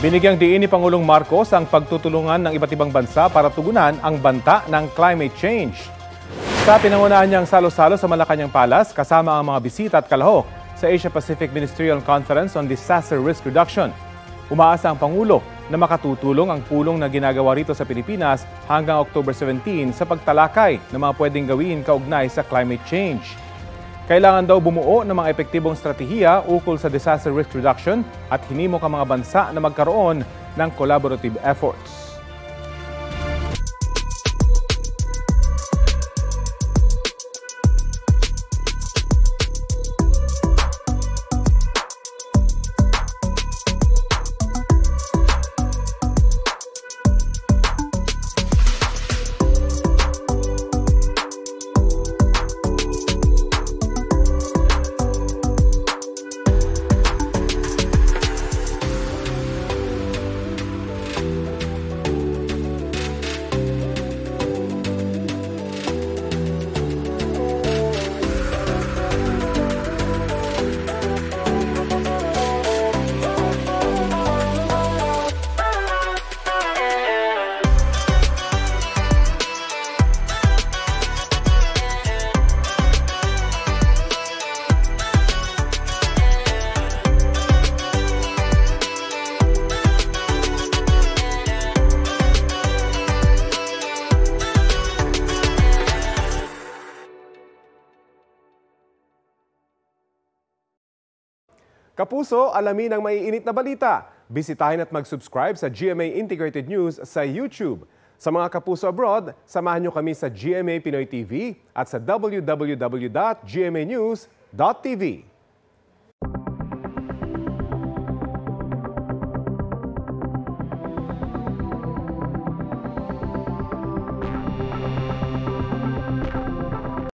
Binigyang diin ni Pangulong Marcos ang pagtutulungan ng iba't ibang bansa para tugunan ang banta ng climate change. Sa pinangunahan niyang salo-salo sa Malacanang Palace, kasama ang mga bisita at kalahok sa Asia-Pacific Ministerial Conference on Disaster Risk Reduction. Umaasa ang Pangulo na makatutulong ang pulong na ginagawa rito sa Pilipinas hanggang October 17 sa pagtalakay ng mga pwedeng gawin kaugnay sa climate change. Kailangan daw bumuo ng mga epektibong strategiya ukol sa disaster risk reduction at hinimok ang mga bansa na magkaroon ng collaborative efforts. Kapuso, alamin ang maiinit na balita. Bisitahin at mag-subscribe sa GMA Integrated News sa YouTube. Sa mga kapuso abroad, samahan niyo kami sa GMA Pinoy TV at sa www.gmanews.tv.